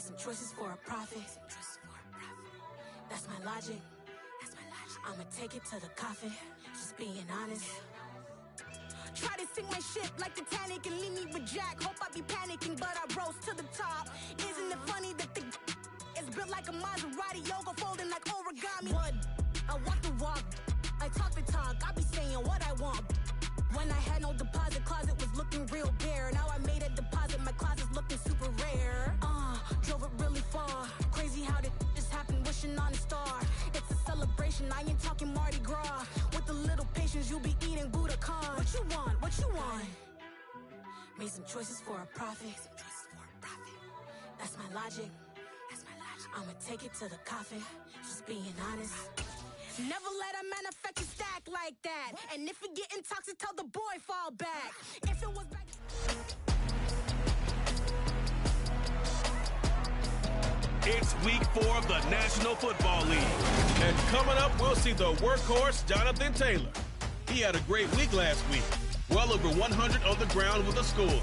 Made some choices for a profit. That's my logic. I'ma take it to the coffin. Just being honest. Try to sing my shit like Titanic and leave me with Jack. Hope I be panicking, but I rose to the top. Isn't it funny that the is built like a Maserati, yoga folding like origami? What? I walk the walk, I talk the talk. I be saying what I want. When I had no deposit, closet was looking real bare. Now I made a deposit, my closet's looking super rare. Drove it really far. Crazy how did just happen, wishing on a star. It's a celebration, I ain't talking Mardi Gras. With a little patience, you'll be eating Budokan. What you want? What you want? Made some choices for a profit. That's my logic. I'ma take it to the coffin. Just being honest. Never let a manufacturer stack like that. And if it getting toxic, tell the boy fall back. If it was back. It's week 4 of the National Football League. And coming up, we'll see the workhorse, Jonathan Taylor. He had a great week last week. Well over 100 on the ground with a score.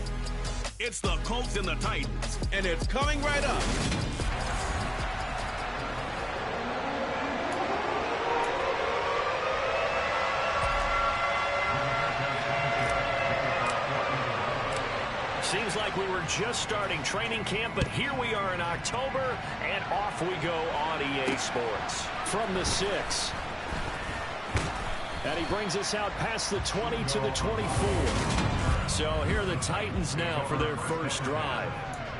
It's the Colts and the Titans, and it's coming right up. Seems like we were just starting training camp, but here we are in October, and off we go on EA Sports. From the 6. And he brings us out past the 20 to the 24. So here are the Titans now for their first drive.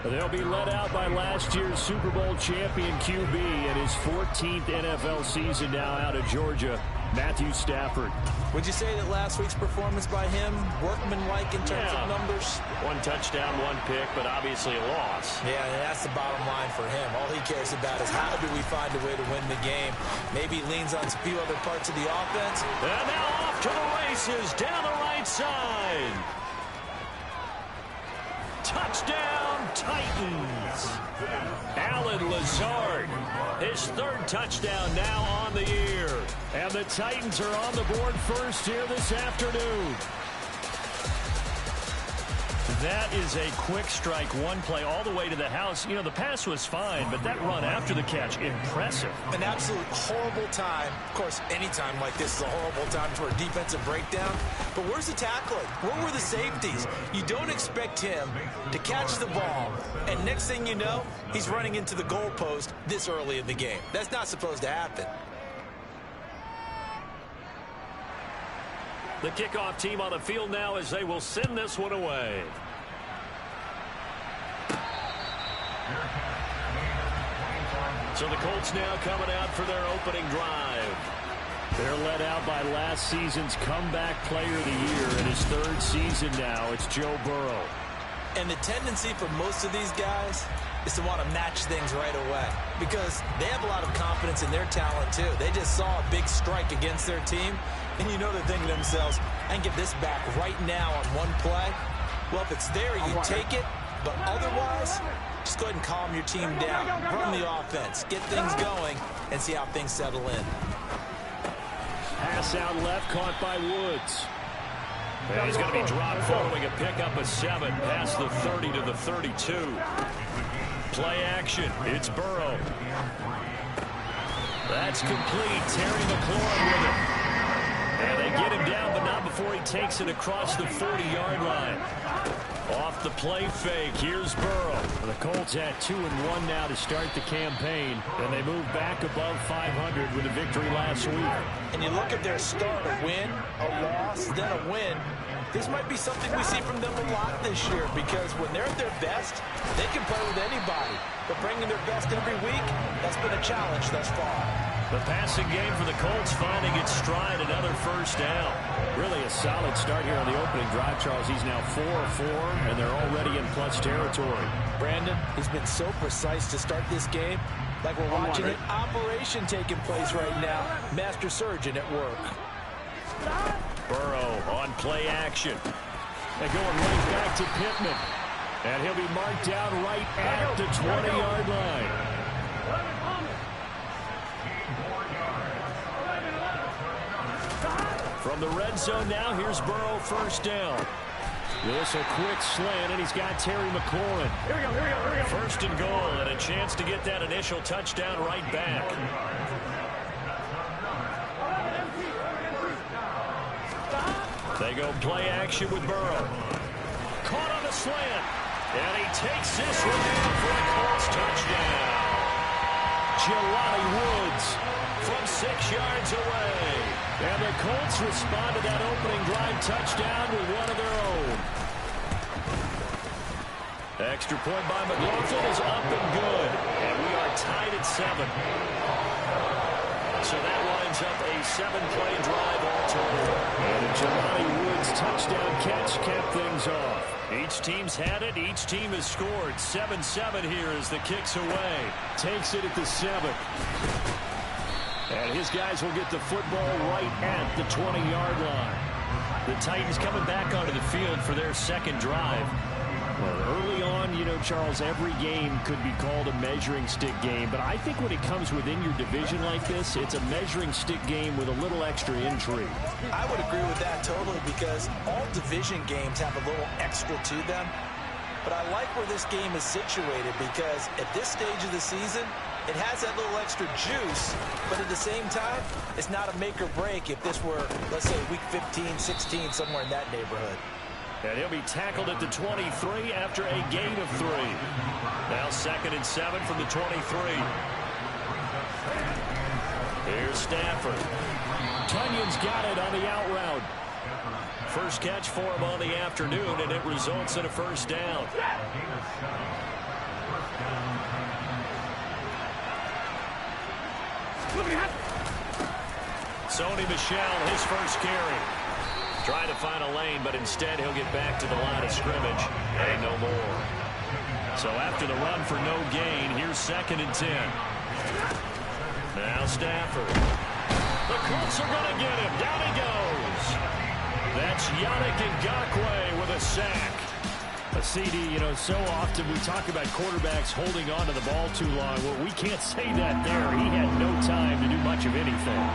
They'll be led out by last year's Super Bowl champion QB in his 14th NFL season now out of Georgia, Matthew Stafford. Would you say that last week's performance by him, workmanlike in terms of numbers? 1 touchdown, 1 pick, but obviously a loss. Yeah, that's the bottom line for him. All he cares about is how do we find a way to win the game. Maybe he leans on a few other parts of the offense. And now off to the races down the right side. Touchdown, Titans. Allen Lazard, his 3rd touchdown now on the year. And the Titans are on the board first here this afternoon. That is a quick strike, 1 play all the way to the house. You know, the pass was fine, but that run after the catch, impressive. An absolute horrible time. Of course, any time like this is a horrible time for a defensive breakdown. But where's the tackling? Where were the safeties? You don't expect him to catch the ball, and next thing you know, he's running into the goalpost this early in the game. That's not supposed to happen. The kickoff team on the field now as they will send this one away. So the Colts now coming out for their opening drive. They're led out by last season's comeback player of the year in his 3rd season now. It's Joe Burrow. And the tendency for most of these guys is to want to match things right away because they have a lot of confidence in their talent too. They just saw a big strike against their team, and you know they're thinking to themselves, I can get this back right now on 1 play. Well, if it's there, you take it, but otherwise, just go ahead and calm your team down. Run the offense, get things going, and see how things settle in. Pass out left, caught by Woods. And he's going to be dropped following a pickup of 7 past the 30 to the 32. Play action. It's Burrow. That's complete. Terry McLaurin with it. And they get him down, but not before he takes it across the 40-yard line. Off the play fake, here's Burrow. The Colts had 2-1 now to start the campaign, and they move back above 500 with a victory last week. And you look at their start, a win, a loss, then a win. This might be something we see from them a lot this year because when they're at their best, they can play with anybody. But bringing their best every week, that's been a challenge thus far. The passing game for the Colts finding its stride, another first down. Really a solid start here on the opening drive, Charles. He's now 4 of 4, and they're already in plus territory. Brandon, he's been so precise to start this game. Like we're watching an operation taking place right now. Master surgeon at work. Burrow on play action. They're going right back to Pittman. And he'll be marked down right at the 20-yard line. From the red zone now, here's Burrow first down. This a quick slant, and he's got Terry McLaurin. Here we go. First and goal, and a chance to get that initial touchdown right back. They go play action with Burrow. Caught on the slant, and he takes this one down for a Colts touchdown. Jelani Woods from 6 yards away. And the Colts respond to that opening drive touchdown with one of their own. Extra point by McLaughlin is up and good. And we are tied at 7. So that winds up a 7-play drive all total. And a Jelani Woods touchdown catch capped things off. Each team's had it. Each team has scored. 7-7 here as the kick's away. Takes it at the 7. And his guys will get the football right at the 20-yard line. The Titans coming back onto the field for their second drive. Well, early on, you know, Charles, every game could be called a measuring stick game. But I think when it comes within your division like this, it's a measuring stick game with a little extra intrigue. I would agree with that totally because all division games have a little extra to them. But I like where this game is situated because at this stage of the season, it has that little extra juice, but at the same time, it's not a make or break if this were, let's say, week 15, 16, somewhere in that neighborhood. And he'll be tackled at the 23 after a gain of 3. Now 2nd and 7 from the 23. Here's Stafford. Tunyon's got it on the out route. First catch for him on the afternoon, and it results in a first down. Sony Michel, his first carry. Trying to find a lane, but instead he'll get back to the line of scrimmage. And no more. So after the run for no gain, here's 2nd and 10. Now Stafford. The Colts are going to get him. Down he goes. That's Yannick Ngakoue with a sack. A CD, you know, so often we talk about quarterbacks holding on to the ball too long. Well, we can't say that there. He had no time to do much of anything.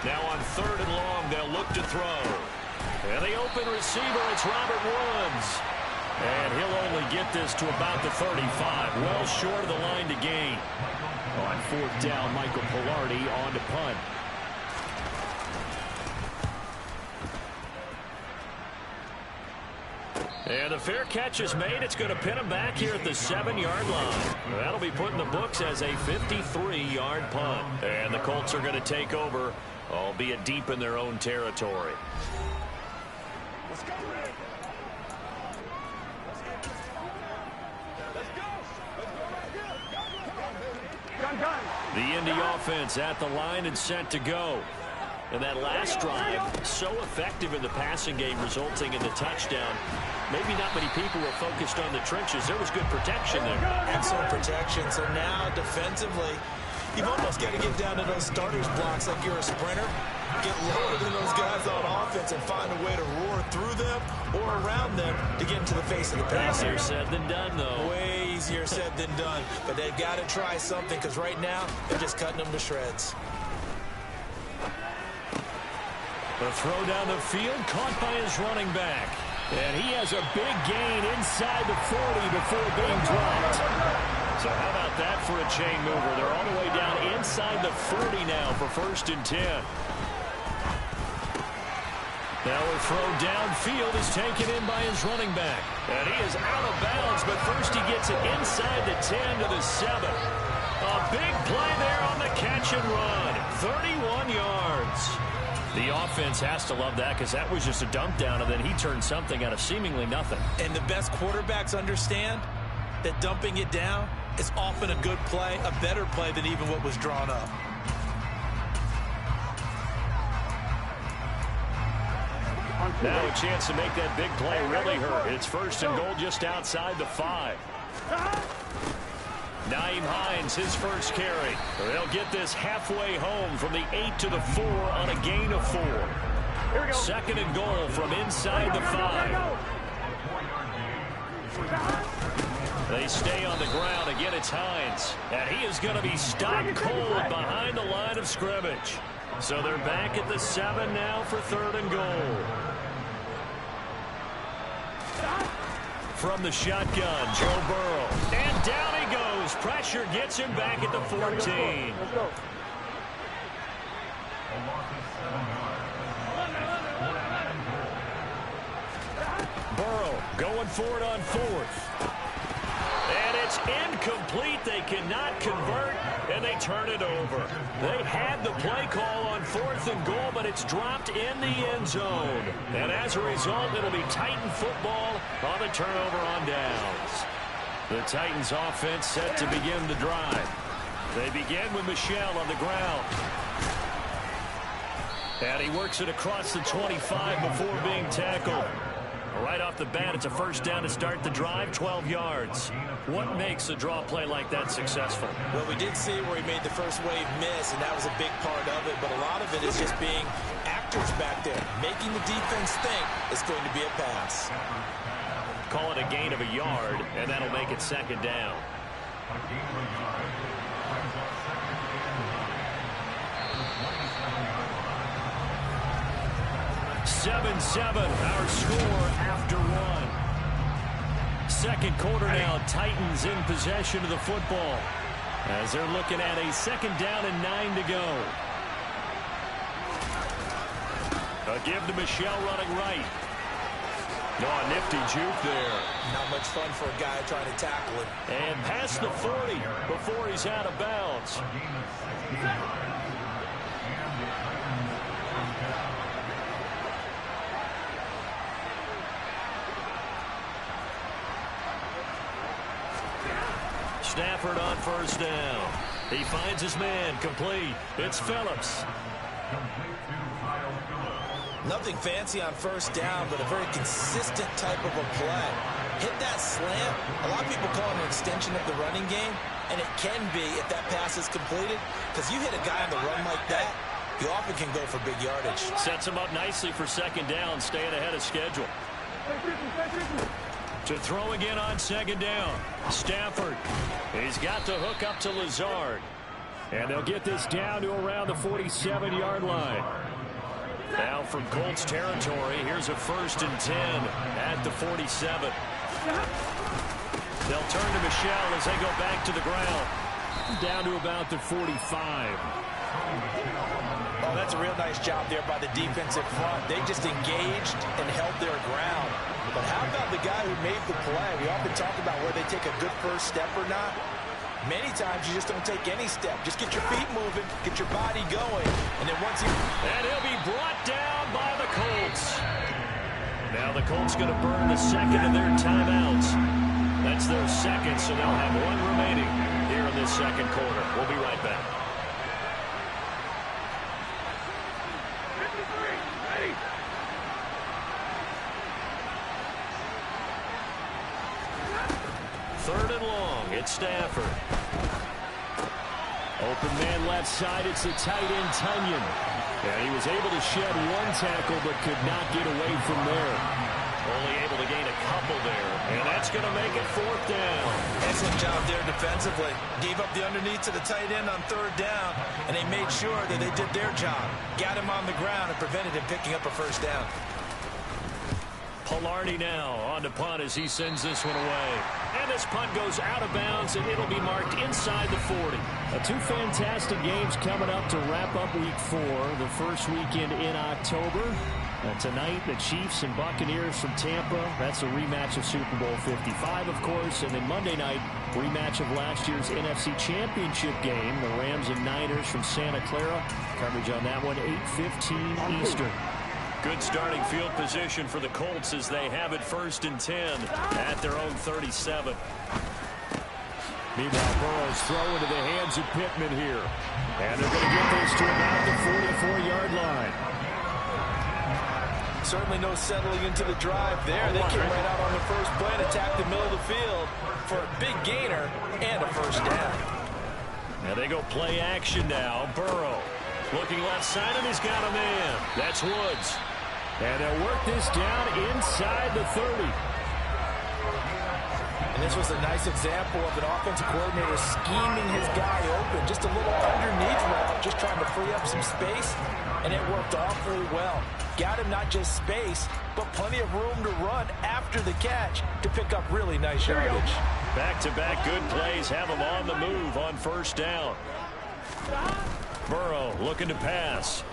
Now on 3rd and long, they'll look to throw. And the open receiver, it's Robert Woods. And he'll only get this to about the 35. Well short of the line to gain. On 4th down, Michael Pilardi on to punt. And the fair catch is made. It's going to pin him back here at the 7-yard line. That'll be put in the books as a 53-yard punt. And the Colts are going to take over, albeit deep in their own territory. Let's go, Ray. The Indy offense at the line and set to go. And that last drive, so effective in the passing game, resulting in the touchdown. Maybe not many people were focused on the trenches. There was good protection there. Excellent protection. So now, defensively, you've almost got to get down to those starters blocks like you're a sprinter. Get lower than those guys on offense and find a way to roar through them or around them to get into the face of the passer. Easier said than done, though. Way easier said than done. But they've got to try something because right now, they're just cutting them to shreds. The throw down the field, caught by his running back. And he has a big gain inside the 40 before being dropped. So how about that for a chain mover? They're all the way down inside the 40 now for 1st and 10. Now a throw downfield is taken in by his running back. And he is out of bounds, but first he gets it inside the 10 to the 7. A big play there on the catch and run. 31 yards. The offense has to love that because that was just a dump down, and then he turned something out of seemingly nothing. And the best quarterbacks understand that dumping it down is often a good play, a better play than even what was drawn up. Now a chance to make that big play really hurt. It's 1st and goal just outside the 5. Nyheim Hines, his first carry. They'll get this halfway home from the 8 to the 4 on a gain of 4. 2nd and goal from inside the 5. They stay on the ground. Again, it's Hines. And he is going to be stopped cold behind the line of scrimmage. So they're back at the 7 now for 3rd and goal. From the shotgun, Joe Burrow. And down he goes. Pressure gets him back at the 14. Let's go. Burrow going for it on 4th. And it's incomplete. They cannot convert, and they turn it over. They had the play call on 4th and goal, but it's dropped in the end zone. And as a result, it'll be Titan football on the turnover on downs. The Titans offense set to begin the drive. They begin with Michel on the ground. And he works it across the 25 before being tackled. Right off the bat, it's a first down to start the drive, 12 yards. What makes a draw play like that successful? Well, we did see where he made the first wave miss, and that was a big part of it. But a lot of it is just being actors back there, making the defense think it's going to be a pass. Call it a gain of a yard, and that'll make it 2nd down. 7-7, our score after 1. Second quarter now, Titans in possession of the football as they're looking at a 2nd down and 9 to go. A give to Michel running right. Oh, nifty juke there. Not much fun for a guy trying to tackle it. And past the 40 before he's out of bounds. Stafford on first down. He finds his man, complete. It's Phillips. Nothing fancy on first down, but a very consistent type of a play. Hit that slant. A lot of people call it an extension of the running game, and it can be if that pass is completed, because you hit a guy on the run like that, you often can go for big yardage. Sets him up nicely for 2nd down, staying ahead of schedule. To throw again on 2nd down. Stafford. He's got the hook up to Lazard. And they'll get this down to around the 47-yard line. Now from Colts territory, here's a 1st and 10 at the 47. They'll turn to Michel as they go back to the ground. Down to about the 45. Oh, that's a real nice job there by the defensive front. They just engaged and held their ground. But how about the guy who made the play? We often talk about whether they take a good first step or not. Many times you just don't take any step. Just get your feet moving, get your body going, and then once And he'll be brought down by the Colts. Now the Colts going to burn the 2nd of their timeouts. That's their 2nd, so they'll have 1 remaining here in this 2nd quarter. We'll be right back. Third and long, it's Stafford. Open man left side, it's the tight end, Tunyon. And he was able to shed 1 tackle, but could not get away from there. Only able to gain a couple there, and that's going to make it 4th down. Excellent job there defensively. Gave up the underneath to the tight end on 3rd down, and they made sure that they did their job. Got him on the ground and prevented him picking up a 1st down. Palardy now on to punt as he sends this one away. And this punt goes out of bounds, and it'll be marked inside the 40. 2 fantastic games coming up to wrap up Week 4, the first weekend in October. Tonight, the Chiefs and Buccaneers from Tampa. That's a rematch of Super Bowl 55, of course. And then Monday night, rematch of last year's NFC Championship game, the Rams and Niners from Santa Clara. Coverage on that one, 8:15 Eastern. Good starting field position for the Colts as they have it 1st and 10 at their own 37. Meanwhile, Burrow's throw into the hands of Pittman here. And they're going to get this to about the 44-yard line. Certainly no settling into the drive there. They came right out on the first play and attacked the middle of the field for a big gainer and a 1st down. Now they go play action now. Burrow looking left side, and he's got a man. That's Woods. And they'll work this down inside the 30. And This was a nice example of an offensive coordinator scheming his guy open. Just a little underneath route, just trying to free up some space, and it worked awfully well. Got him not just space, but plenty of room to run after the catch to pick up really nice yardage. Back-to-back good plays have him on the move on first down. Burrow looking to pass.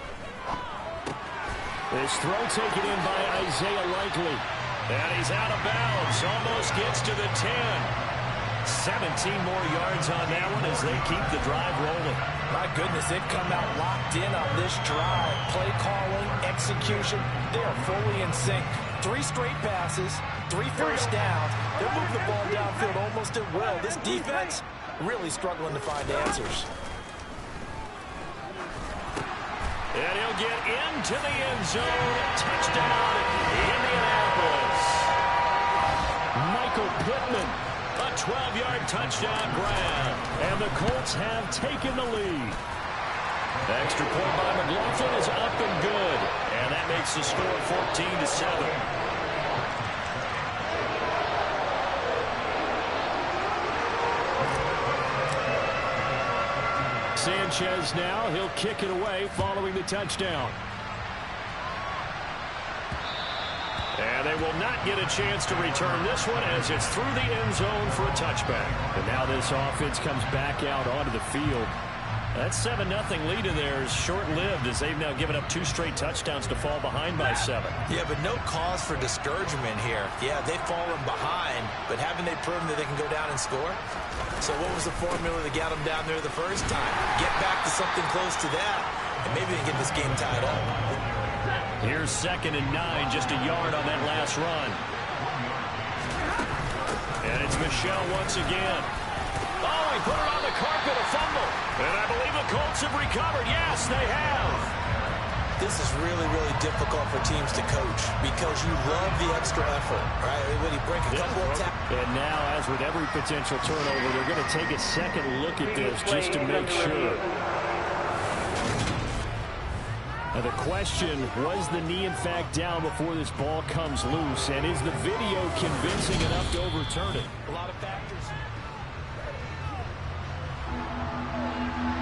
This throw taken in by Isaiah Likely. And he's out of bounds. Almost gets to the 10. 17 more yards on that one as they keep the drive rolling. My goodness, they've come out locked in on this drive. Play calling, execution, they are fully in sync. 3 straight passes, 3 first downs. They'll move the ball downfield almost at will. This defense really struggling to find answers. And he'll get into the end zone. Touchdown, Indianapolis. Michael Pittman. A 12-yard touchdown grab. And the Colts have taken the lead. Extra point by McLaughlin is up and good. And that makes the score 14-7. Sanchez now, he'll kick it away following the touchdown. And they will not get a chance to return this one as it's through the end zone for a touchback. And now this offense comes back out onto the field. That 7-0 lead of theirs short-lived as they've now given up 2 straight touchdowns to fall behind by 7. Yeah, but no cause for discouragement here. Yeah, they've fallen behind, but haven't they proven that they can go down and score? So what was the formula that got them down there the first time? Get back to something close to that, and maybe they can get this game tied up. Here's 2nd and 9, just a yard on that last run. And it's Michel once again. Oh, he put it on the carpet, a fumble. And I believe the Colts have recovered. Yes, they have. This is really, really difficult for teams to coach because you love the extra effort, right? When you break a couple of tackles. And now, as with every potential turnover, they're going to take a second look at this just to make sure. Now the question, was the knee in fact down before this ball comes loose? And is the video convincing enough to overturn it? A lot of factors.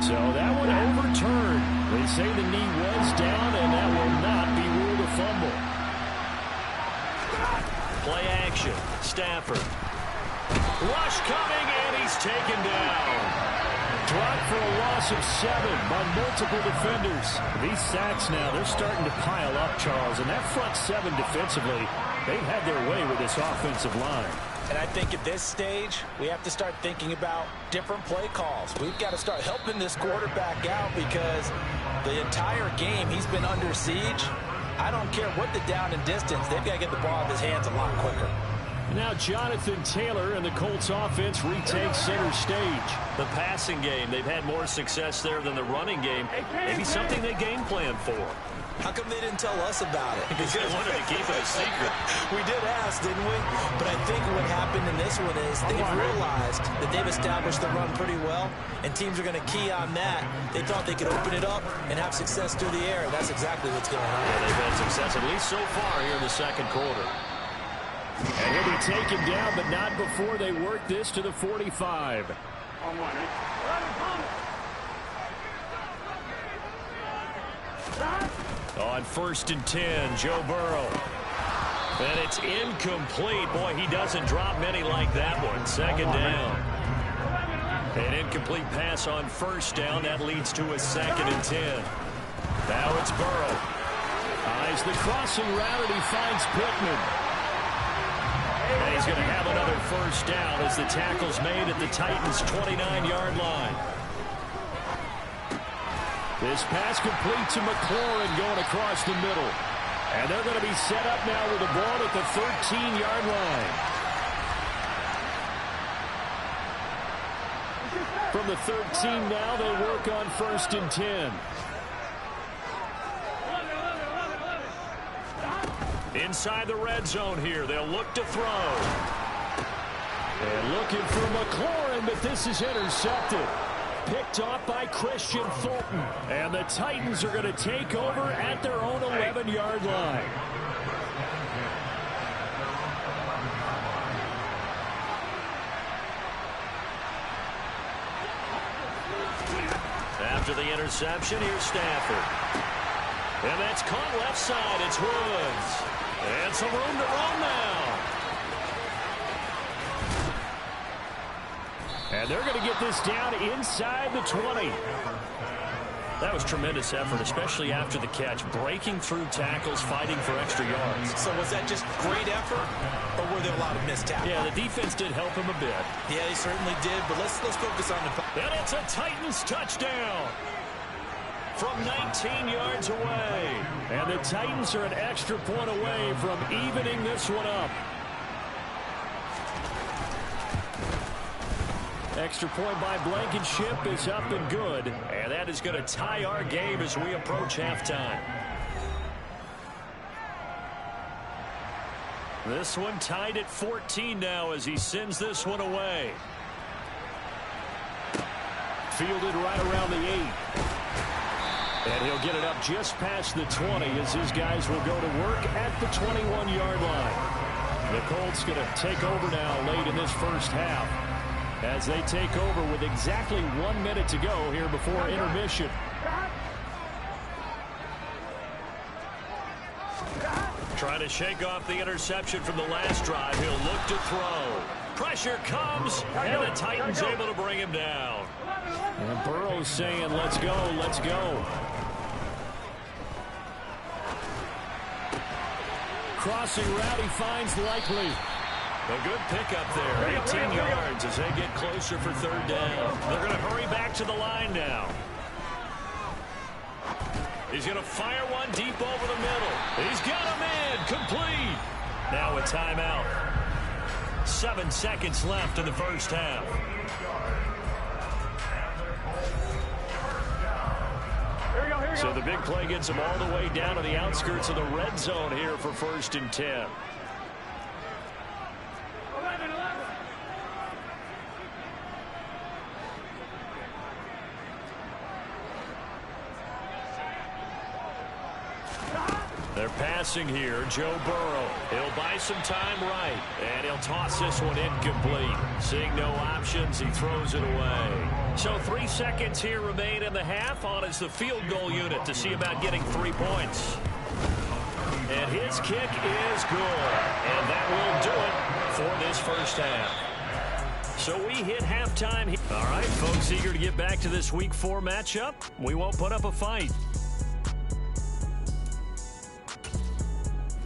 So that one overturned. They say the knee was down, and that will not be ruled a fumble. Play action. Stafford. Rush coming, and he's taken down. Dropped for a loss of 7 by multiple defenders. These sacks now, they're starting to pile up, Charles. And that front 7 defensively, they've had their way with this offensive line. And I think at this stage, we have to start thinking about different play calls. We've got to start helping this quarterback out because the entire game he's been under siege. I don't care what the down and distance. They've got to get the ball in his hands a lot quicker. Now Jonathan Taylor and the Colts offense retakes center stage. The passing game, they've had more success there than the running game. Maybe something they game plan for. How come they didn't tell us about it? Because they wanted to keep it a secret. We did ask, didn't we? But I think what happened in this one is they've realized that they've established the run pretty well, and teams are going to key on that. They thought they could open it up and have success through the air, and that's exactly what's going on. Yeah, they've had success, at least so far here in the second quarter. And he'll be taken down, but not before they work this to the 45. On 1st and 10, Joe Burrow. And it's incomplete. Boy, he doesn't drop many like that one. 2nd down. An incomplete pass on 1st down. That leads to a 2nd and 10. Now it's Burrow. Eyes the crossing route, and he finds Pittman. And he's going to have another 1st down as the tackle's made at the Titans' 29-yard line. This pass complete to McLaurin going across the middle. And they're going to be set up now with the ball at the 13-yard line. From the 13 now, they work on 1st and 10. Inside the red zone here, they'll look to throw. And looking for McLaurin, but this is intercepted. Picked off by Christian Fulton. And the Titans are going to take over at their own 11-yard line. After the interception, here's Stafford. And that's caught left side. It's Woods. And some room to run now. And they're going to get this down inside the 20. That was tremendous effort, especially after the catch. Breaking through tackles, fighting for extra yards. So was that just great effort, or were there a lot of missed tackles? Yeah, the defense did help him a bit. Yeah, they certainly did, but let's focus on the... And it's a Titans touchdown from 19 yards away. And the Titans are an extra point away from evening this one up. Extra point by Blankenship is up and good. And that is going to tie our game as we approach halftime. This one tied at 14 now as he sends this one away. Fielded right around the 8. And he'll get it up just past the 20 as his guys will go to work at the 21-yard line. The Colts going to take over now late in this first half as they take over with exactly 1 minute to go here before intermission. Trying to shake off the interception from the last drive. He'll look to throw. Pressure comes, and the Titans able to bring him down. And Burrow's saying, let's go, let's go. Crossing route, he finds Likely. A good pickup there, 18 yards as they get closer for third down. They're going to hurry back to the line now. He's going to fire one deep over the middle. He's got him in, complete. Now a timeout. 7 seconds left in the first half. So the big play gets him all the way down to the outskirts of the red zone here for 1st and 10. They're passing here. Joe Burrow. He'll buy some time right. And he'll toss this one incomplete. Seeing no options, he throws it away. So 3 seconds here remain in the half. On is the field goal unit to see about getting 3 points. And his kick is good. And that will do it for this first half. So we hit halftime. All right, folks, eager to get back to this Week 4 matchup. We won't put up a fight.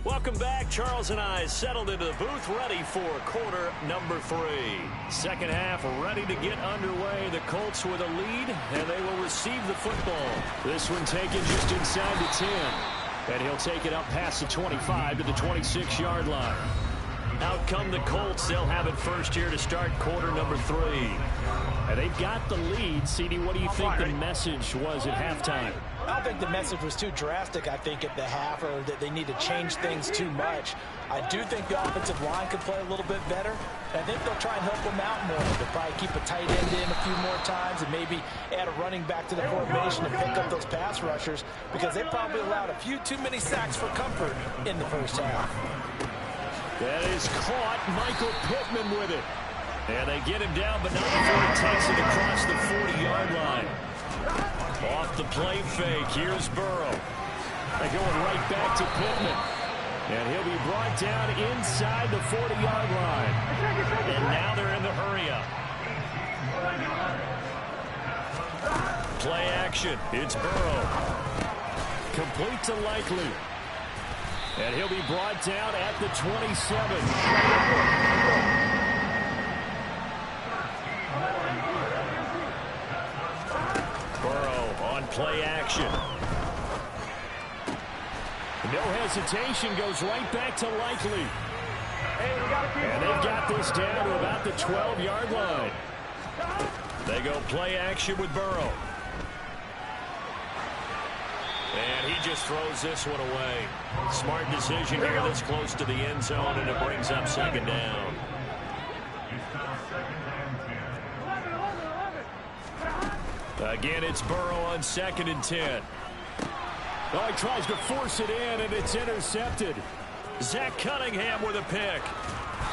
Welcome back. Charles and I settled into the booth, ready for quarter number 3. Second half ready to get underway. The Colts with a lead, and they will receive the football. This one taken just inside the 10. And he'll take it up past the 25 to the 26-yard line. Out come the Colts. They'll have it first here to start quarter number 3. And they've got the lead. CD, what do you think the message was at halftime? I don't think the message was too drastic, I think, at the half, or that they need to change things too much. I do think the offensive line could play a little bit better. I think they'll try and help them out more. They'll probably keep a tight end in a few more times and maybe add a running back to the formation and pick up those pass rushers, because they probably allowed a few too many sacks for comfort in the first half. That is caught. Michael Pittman with it. And they get him down, but not before he takes it across the 40-yard line. Off the play fake, here's Burrow. They're going right back to Pittman. And he'll be brought down inside the 40-yard line. And now they're in the hurry-up. Play action, it's Burrow. Complete to Likely. And he'll be brought down at the 27. Play action. No hesitation, goes right back to Likely. And they've got this down to about the 12-yard line. They go play action with Burrow. And he just throws this one away. Smart decision here this close to the end zone, and it brings up second down. Again, it's Burrow on 2nd and 10. Oh, he tries to force it in, and it's intercepted. Zach Cunningham with a pick.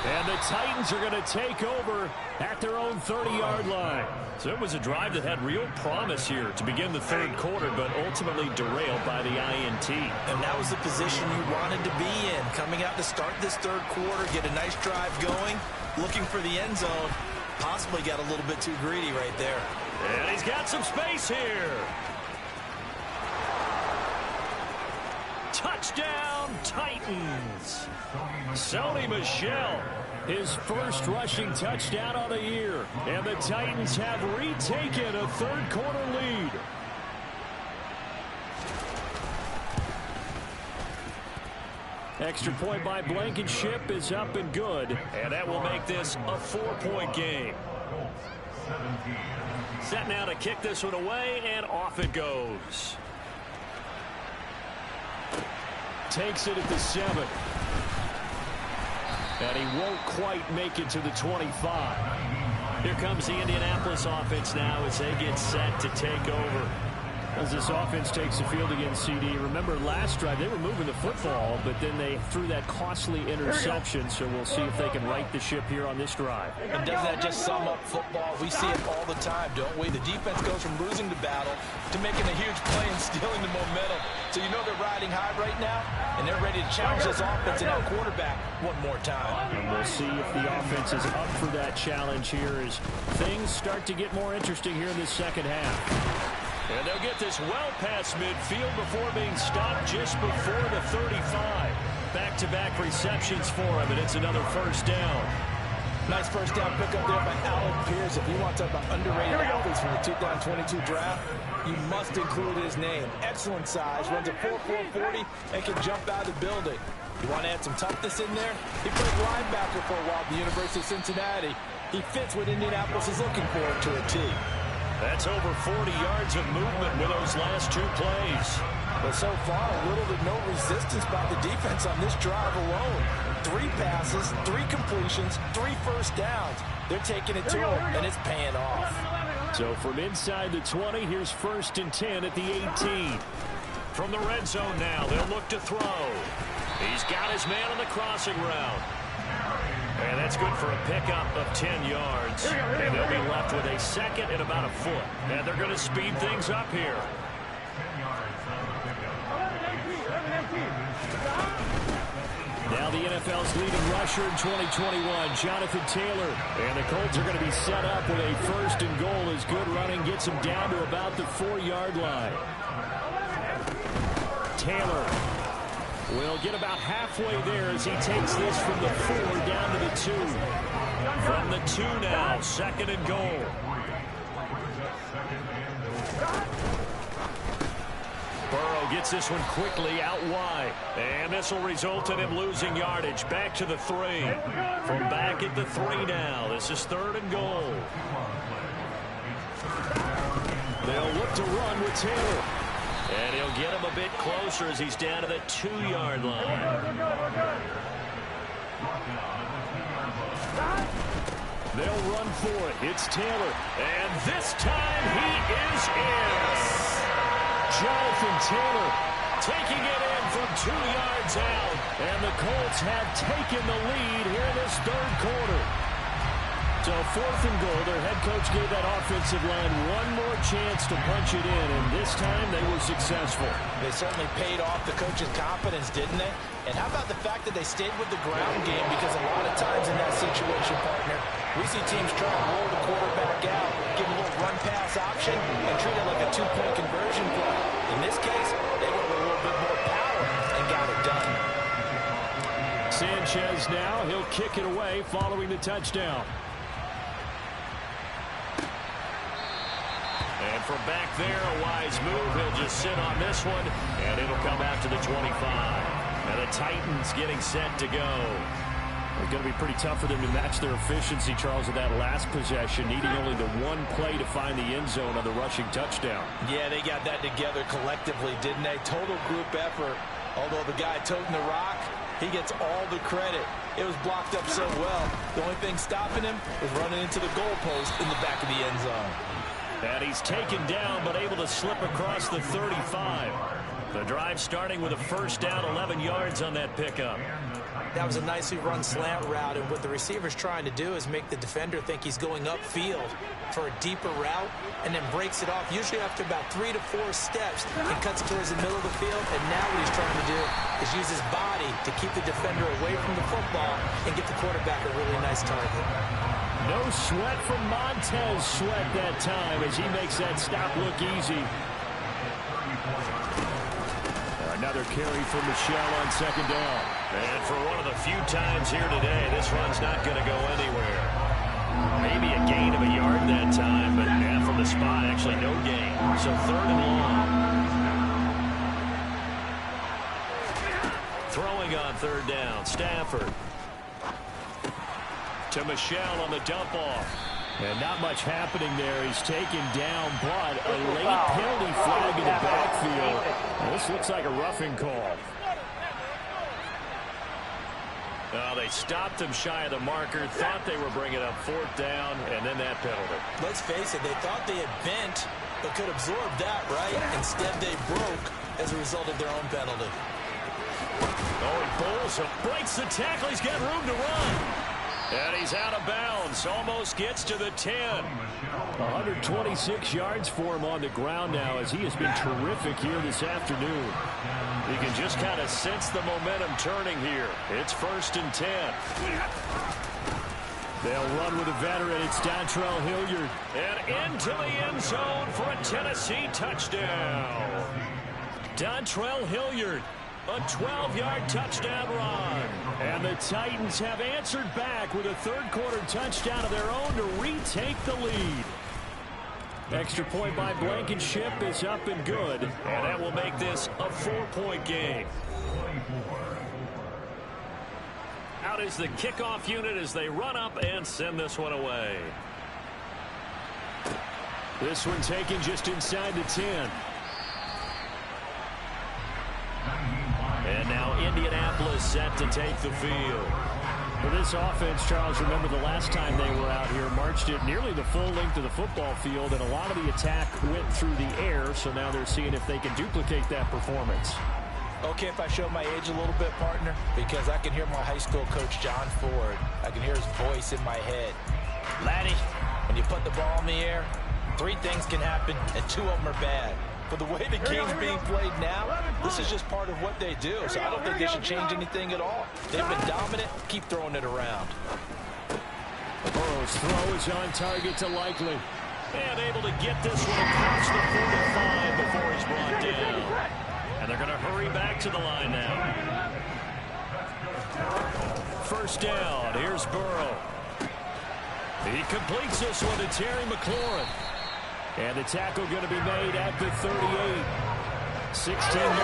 And the Titans are going to take over at their own 30-yard line. So it was a drive that had real promise here to begin the third quarter, but ultimately derailed by the INT. And that was the position you wanted to be in. Coming out to start this third quarter, get a nice drive going, looking for the end zone. Possibly got a little bit too greedy right there. And he's got some space here. Touchdown, Titans. Sony Michel, his first rushing touchdown of the year. And the Titans have retaken a third quarter lead. Extra point by Blankenship is up and good. And that will make this a 4-point game. Set now to kick this one away, and off it goes. Takes it at the 7. And he won't quite make it to the 25. Here comes the Indianapolis offense now as they get set to take over. As this offense takes the field against CD. Remember last drive they were moving the football, but then they threw that costly interception. So we'll see if they can right the ship here on this drive. And doesn't that just sum up football? We see it all the time, don't we? The defense goes from losing the battle to making a huge play and stealing the momentum. So you know they're riding high right now, and they're ready to challenge this offense and our quarterback one more time. And we'll see if the offense is up for that challenge here as things start to get more interesting here in this second half. And they'll get this well past midfield before being stopped just before the 35. Back-to-back receptions for him, and it's another first down. Nice first down pickup there by Alec Pierce. If you want to talk about underrated athletes from the 2022 draft, you must include his name. Excellent size, runs a 4.40 and can jump out of the building. You want to add some toughness in there? He played linebacker for a while at the University of Cincinnati. He fits what Indianapolis is looking for to a T. That's over 40 yards of movement with those last two plays. But so far, little to no resistance by the defense on this drive alone. 3 passes, 3 completions, 3 first downs. They're taking it to him, and it's paying off. So from inside the 20, here's 1st and 10 at the 18. From the red zone now, they'll look to throw. He's got his man on the crossing route. And that's good for a pickup of 10 yards. And they'll be left with a second and about a foot. And they're going to speed things up here. Now the NFL's leading rusher in 2021, Jonathan Taylor. And the Colts are going to be set up with a 1st and goal as good running gets him down to about the 4-yard line. Taylor will get about halfway there as he takes this from the 4 down to the 2. From the 2 now, 2nd and goal. Burrow gets this one quickly out wide. And this will result in him losing yardage. Back to the 3. From back at the 3 now. This is 3rd and goal. They'll look to run with Taylor. And he'll get him a bit closer as he's down to the 2-yard line. They'll run for it. It's Taylor. And this time he is in. Jonathan Taylor taking it in from 2 yards out. And the Colts have taken the lead here in this third quarter. So 4th and goal, their head coach gave that offensive line one more chance to punch it in, and this time they were successful. They certainly paid off the coach's confidence, didn't they? And how about the fact that they stayed with the ground game? Because a lot of times in that situation, partner, we see teams try to roll the quarterback out, give him a little run-pass option, and treat it like a 2-point conversion play. In this case, they went with a little bit more power and got it done. Sanchez now, he'll kick it away following the touchdown. And from back there, a wise move. He'll just sit on this one, and it'll come out to the 25. And the Titans getting set to go. It's going to be pretty tough for them to match their efficiency, Charles, with that last possession, needing only the one play to find the end zone on the rushing touchdown. Yeah, they got that together collectively, didn't they? Total group effort. Although the guy toting the rock, he gets all the credit. It was blocked up so well. The only thing stopping him was running into the goalpost in the back of the end zone. And he's taken down, but able to slip across the 35. The drive starting with a first down, 11 yards on that pickup. That was a nicely run slant route, and what the receiver's trying to do is make the defender think he's going upfield for a deeper route and then breaks it off, usually after about 3 to 4 steps, and cuts towards the middle of the field. And now what he's trying to do is use his body to keep the defender away from the football and get the quarterback a really nice target. No sweat from Montez Sweat that time as he makes that stop look easy. Another carry for Michel on second down. And for one of the few times here today, this run's not going to go anywhere. Maybe a gain of a yard that time, but from the spot, actually no gain. So 3rd and long. Throwing on 3rd down, Stafford. To Michel on the dump off. And not much happening there. He's taken down, but a late penalty flag in the backfield. This looks like a roughing call. They stopped him shy of the marker, thought they were bringing up 4th down, and then that penalty. Let's face it, they thought they had bent, but could absorb that, right? Instead, they broke as a result of their own penalty. Oh, he bowls him, breaks the tackle. He's got room to run. And he's out of bounds. Almost gets to the 10. 126 yards for him on the ground now as he has been terrific here this afternoon. You can just kind of sense the momentum turning here. It's 1st and 10. They'll run with a veteran. It's Dontrell Hilliard. And into the end zone for a Tennessee touchdown. Dontrell Hilliard. A 12-yard touchdown run. And the Titans have answered back with a 3rd quarter touchdown of their own to retake the lead. Extra point by Blankenship is up and good. And that will make this a 4-point game. Out is the kickoff unit as they run up and send this one away. This one taken just inside the 10. And now Indianapolis set to take the field. For this offense, Charles, remember the last time they were out here, marched it nearly the full length of the football field, and a lot of the attack went through the air, so now they're seeing if they can duplicate that performance. Okay, if I show my age a little bit, partner, because I can hear my high school coach, John Ford. I can hear his voice in my head. Laddie, when you put the ball in the air, 3 things can happen, and 2 of them are bad. But the way the game's being played now, this is just part of what they do. So I don't think they should change anything at all. They've been dominant. Keep throwing it around. Burrow's throw is on target to Likely. And able to get this one across the 45 before he's brought down. And they're going to hurry back to the line now. 1st down. Here's Burrow. He completes this one to Terry McLaurin. And the tackle going to be made at the 38. 16 more on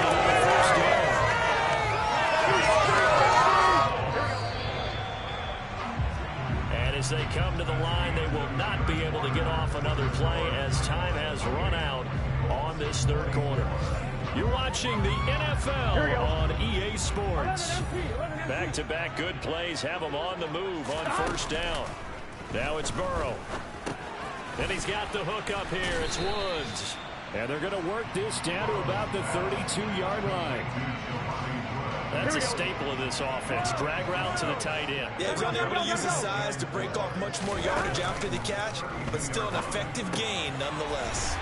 the 1st down. And as they come to the line, they will not be able to get off another play as time has run out on this 3rd quarter. You're watching the NFL on EA Sports. Back-to-back good plays have them on the move on 1st down. Now it's Burrow. And he's got the hook up here. It's Woods. And they're going to work this down to about the 32-yard line. That's a staple of this offense. Drag route to the tight end. Yeah, he's unable to use his size to break off much more yardage after the catch, but still an effective gain nonetheless.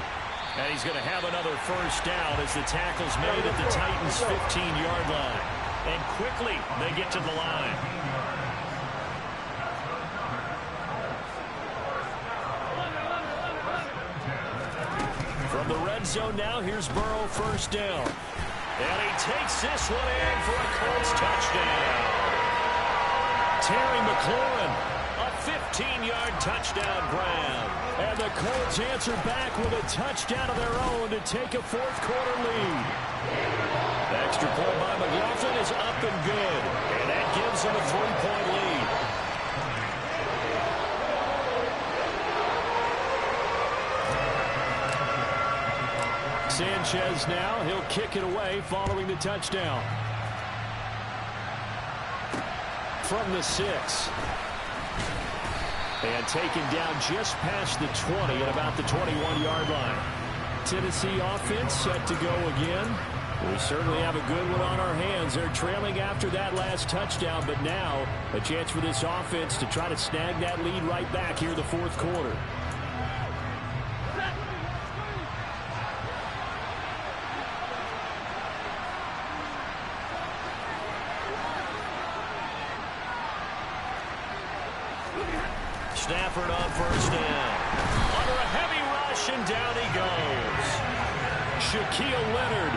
And he's going to have another 1st down as the tackle's made at the Titans' 15-yard line. And quickly they get to the line. From the red zone now, here's Burrow, 1st down. And he takes this one in for a Colts touchdown. Terry McLaurin, a 15-yard touchdown grab. And the Colts answer back with a touchdown of their own to take a 4th quarter lead. The extra point by McLaughlin is up and good. And that gives them a 3-point lead. Sanchez now, he'll kick it away following the touchdown. From the 6. And taken down just past the 20 at about the 21-yard line. Tennessee offense set to go again. We certainly have a good one on our hands. They're trailing after that last touchdown, but now a chance for this offense to try to snag that lead right back here in the fourth quarter. Stafford on first down. Under a heavy rush, and down he goes. Shaquille Leonard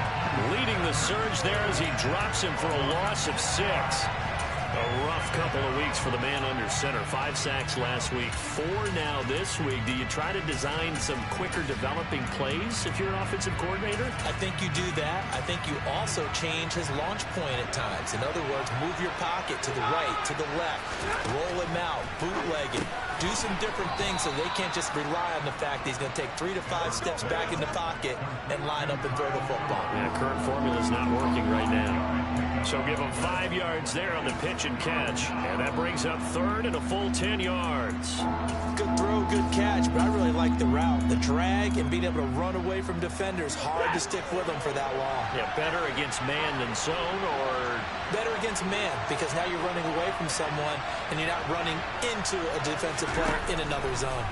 leading the surge there as he drops him for a loss of 6. A rough couple of weeks for the man under center. 5 sacks last week, 4 now this week. Do you try to design some quicker developing plays if you're an offensive coordinator? I think you do that. I think you also change his launch point at times. In other words, move your pocket to the right, to the left, roll him out, bootleg it. Do some different things so they can't just rely on the fact that he's going to take 3 to 5 steps back in the pocket and line up and throw the football. Yeah, current formula is not working right now. So give him 5 yards there on the pitch and catch. And that brings up third and a full 10 yards. Good throw, good catch, but I really like the route. The drag and being able to run away from defenders, hard to stick with them for that long. Yeah, better against man than zone, or better against man, because now you're running away from someone and you're not running into a defensive player in another zone.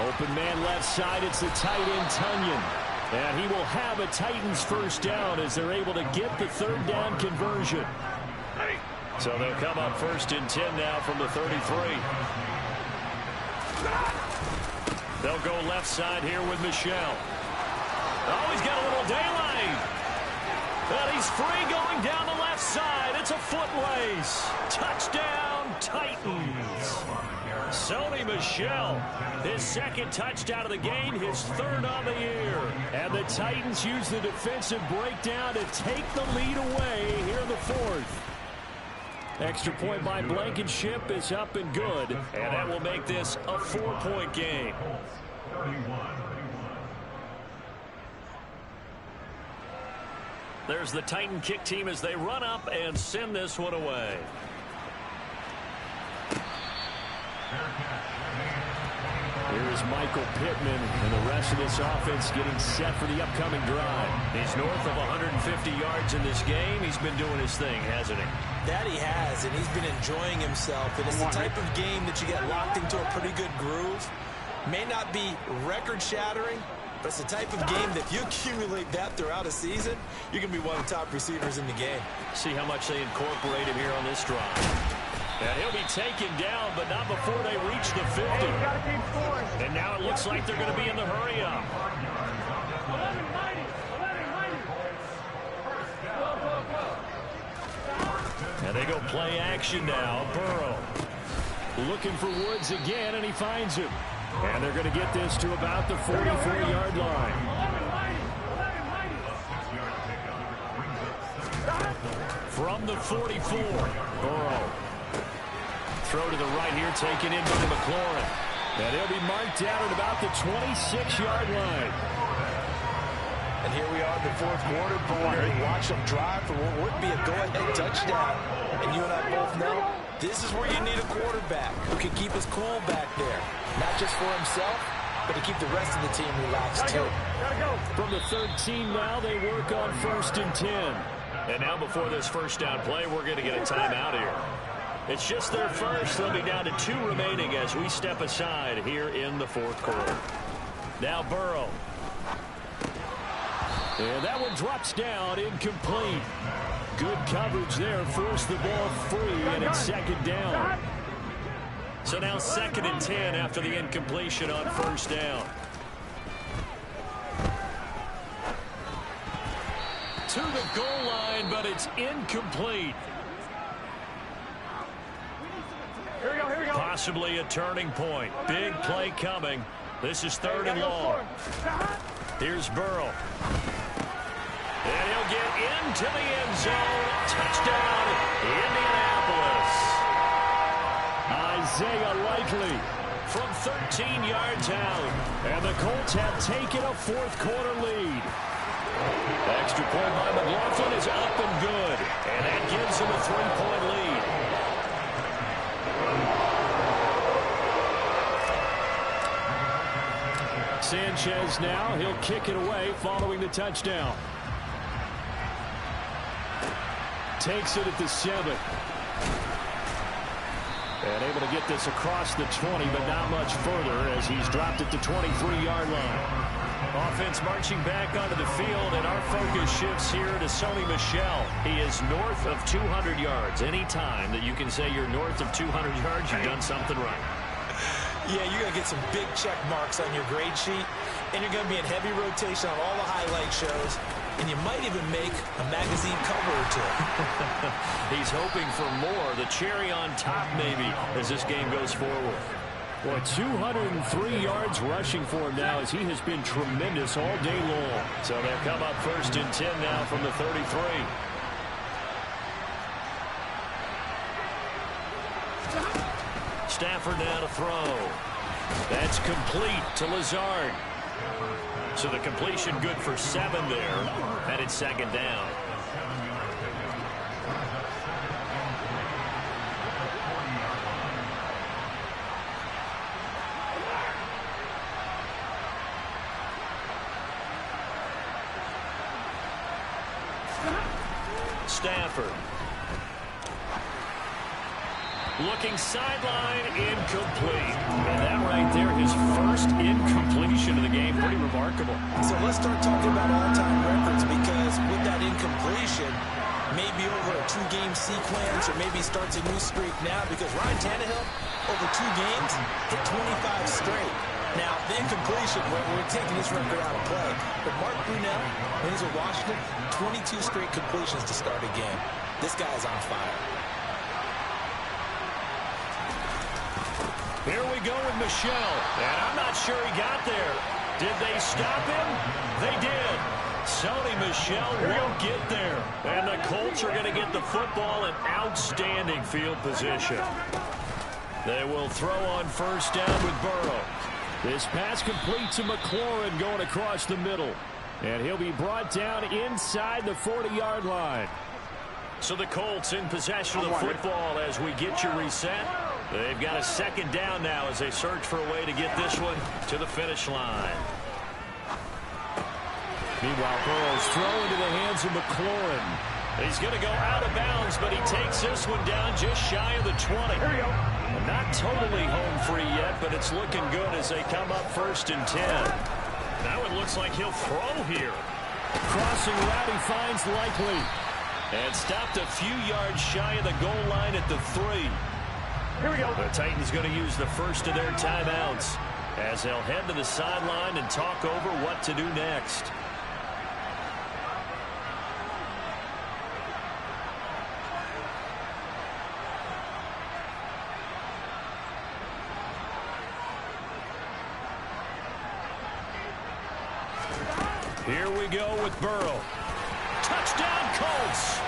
Open man left side, it's the tight end Tunyon. And he will have a Titans first down as they're able to get the third down conversion. So they'll come up first and 10 now from the 33. They'll go left side here with Michel. Oh, he's got a little daylight. And he's free going down the left side. It's a foot race. Touchdown, Titans. Sony Michel, his second touchdown of the game, his third on the year. And the Titans use the defensive breakdown to take the lead away here in the fourth. Extra point by Blankenship is up and good. And that will make this a 4-point game. There's the Titan kick team as they run up and send this one away. Here's Michael Pittman and the rest of this offense getting set for the upcoming drive. He's north of 150 yards in this game. He's been doing his thing, hasn't he? That he has, and he's been enjoying himself. And it's the type of game that you get locked into a pretty good groove. May not be record-shattering, but it's the type of game that if you accumulate that throughout a season, you're going to be one of the top receivers in the game. See how much they incorporate him here on this drive. And he'll be taken down, but not before they reach the 50. And now it looks like they're going to be in the hurry-up. And they go play action now. Burrow looking for Woods again, and he finds him. And they're going to get this to about the 44-yard line. From the 44, Burrow. Throw to the right here, taken in by McLaurin. And he'll be marked down at about the 26-yard line. And here we are in the fourth quarter. Boy, watch them drive for what would be a go-ahead touchdown. And you and I both know this is where you need a quarterback who can keep his cool back there. Not just for himself, but to keep the rest of the team relaxed too. From the 13 now, they work on first and 10. And now before this first down play, we're going to get a timeout here. It's just their first. They'll be down to 2 remaining as we step aside here in the fourth quarter. Now Burrow. And that one drops down, incomplete. Good coverage there, forced the ball free, and it's second down. So now 2nd and 10 after the incompletion on first down. To the goal line, but it's incomplete. Here we go. Possibly a turning point. Big play coming. This is 3rd and long. Here's Burrow. And he'll get into the end zone. Touchdown, Indianapolis. Isaiah Likely from 13 yards out. And the Colts have taken a fourth quarter lead. Extra point by McLaughlin is up and good. And that gives him a 3-point lead. Sanchez now, he'll kick it away following the touchdown. Takes it at the 7. And able to get this across the 20, but not much further as he's dropped it to 23-yard line. Offense marching back onto the field, and our focus shifts here to Sony Michel. He is north of 200 yards. Any time that you can say you're north of 200 yards, you've done something right. Yeah, you're going to get some big check marks on your grade sheet, and you're going to be in heavy rotation on all the highlight shows, and you might even make a magazine cover or two. He's hoping for more, the cherry on top maybe, as this game goes forward. Well, 203 yards rushing for him now as he has been tremendous all day long. So they'll come up 1st and 10 now from the 33. Stafford now to throw. That's complete to Lazard. So the completion good for 7 there. And it's 2nd down. Stafford. Looking sideline, incomplete. And that right there, his first incompletion of the game, pretty remarkable. So let's start talking about all-time records, because with that incompletion, maybe over a 2-game sequence, or maybe starts a new streak now, because Ryan Tannehill, over 2 games, hit 25 straight. Now, the incompletion, we're taking this record out of play. But Mark Brunell, when he's with Washington, 22 straight completions to start a game. This guy is on fire. Here we go with Michel, and I'm not sure he got there. Did they stop him? They did. Sony Michel won't get there. And the Colts are going to get the football in outstanding field position. They will throw on 1st down with Burrow. This pass complete to McLaurin going across the middle. And he'll be brought down inside the 40-yard line. So the Colts in possession of the football as we get you reset. They've got a 2nd down now as they search for a way to get this one to the finish line. Meanwhile, Burrow's throw into the hands of McLaurin. He's going to go out of bounds, but he takes this one down just shy of the 20. Here we go. Not totally home free yet, but it's looking good as they come up 1st and 10. Now it looks like he'll throw here. Crossing route, he finds Likely. And stopped a few yards shy of the goal line at the 3. Here we go. The Titans going to use the first of their timeouts as they'll head to the sideline and talk over what to do next. Here we go with Burrow. Touchdown, Colts!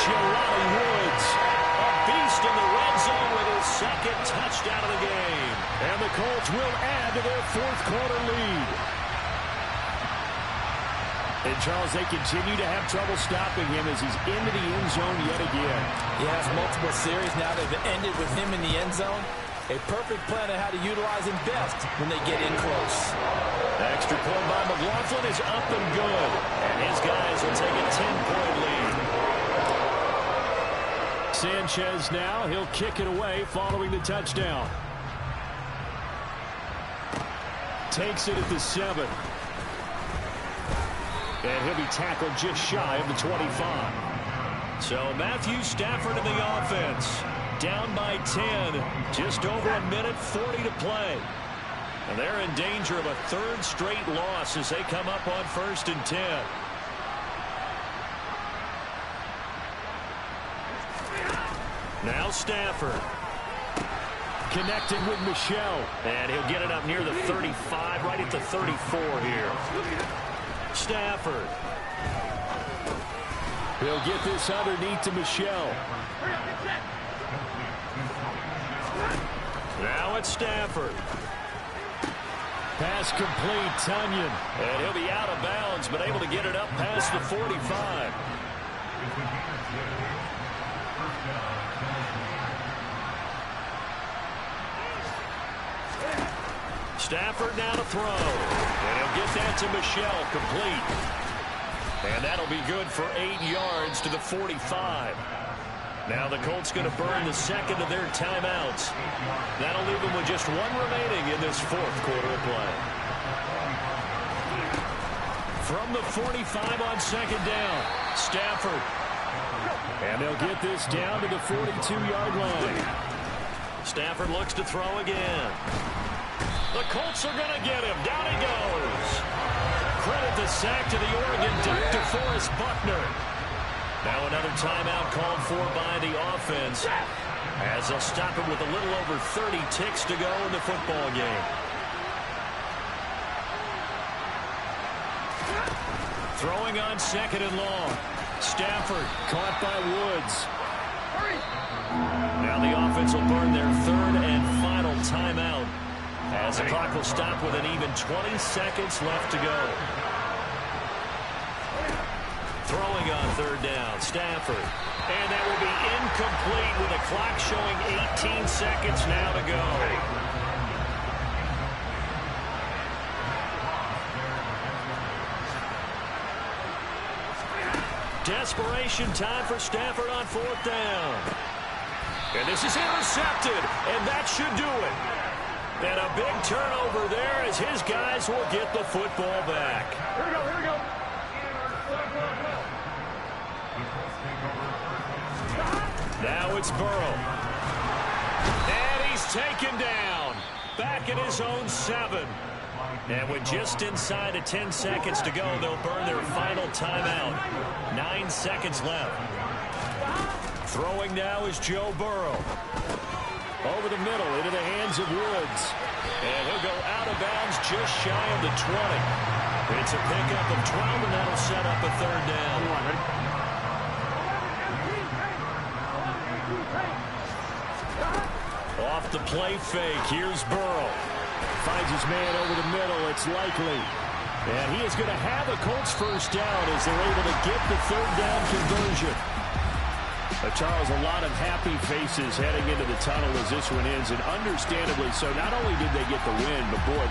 Jelani Woods, a beast in the red zone with his 2nd touchdown of the game. And the Colts will add to their 4th quarter lead. And, Charles, they continue to have trouble stopping him as he's into the end zone yet again. He has multiple series now. They've ended with him in the end zone. A perfect plan on how to utilize him best when they get in close. The extra point by McLaughlin is up and good. And his guys will take a 10-point lead. Sanchez now, he'll kick it away following the touchdown. Takes it at the 7. And he'll be tackled just shy of the 25. So Matthew Stafford in the offense. Down by 10. Just over a minute 40 to play. And they're in danger of a 3rd straight loss as they come up on 1st and 10. Now Stafford. Connected with Michel. And he'll get it up near the 35, right at the 34 here. Stafford. He'll get this underneath to Michel. Now it's Stafford. Pass complete, Tunyon. And he'll be out of bounds, but able to get it up past the 45. Stafford now to throw. And he'll get that to Michel, complete. And that'll be good for 8 yards to the 45. Now the Colts going to burn the second of their timeouts. That'll leave them with just one remaining in this fourth quarter of play. From the 45 on second down, Stafford. And they'll get this down to the 42-yard line. Stafford looks to throw again. The Colts are going to get him. Down he goes. Credit the sack to the Oregon duck, DeForest Buckner. Now another timeout called for by the offense, as they'll stop it with a little over 30 ticks to go in the football game. Throwing on second and long. Stafford caught by Woods. Now the offense will burn their third and final timeout, as the clock will stop with an even 20 seconds left to go. Throwing on third down, Stafford. And that will be incomplete with the clock showing 18 seconds now to go. Desperation time for Stafford on fourth down. And this is intercepted, and that should do it. And a big turnover there as his guys will get the football back. Here we go, here we go. Now it's Burrow. And he's taken down. Back at his own 7. And with just inside of 10 seconds to go, they'll burn their final timeout. 9 seconds left. Throwing now is Joe Burrow. Over the middle, into the hands of Woods. And he'll go out of bounds just shy of the 20. It's a pickup of 12, and that'll set up a third down. Off the play fake, here's Burrow. Finds his man over the middle. It's Likely. And he is going to have a Colts first down as they're able to get the third down conversion. Charles, a lot of happy faces heading into the tunnel as this one ends, and understandably so. Not only did they get the win, but boy,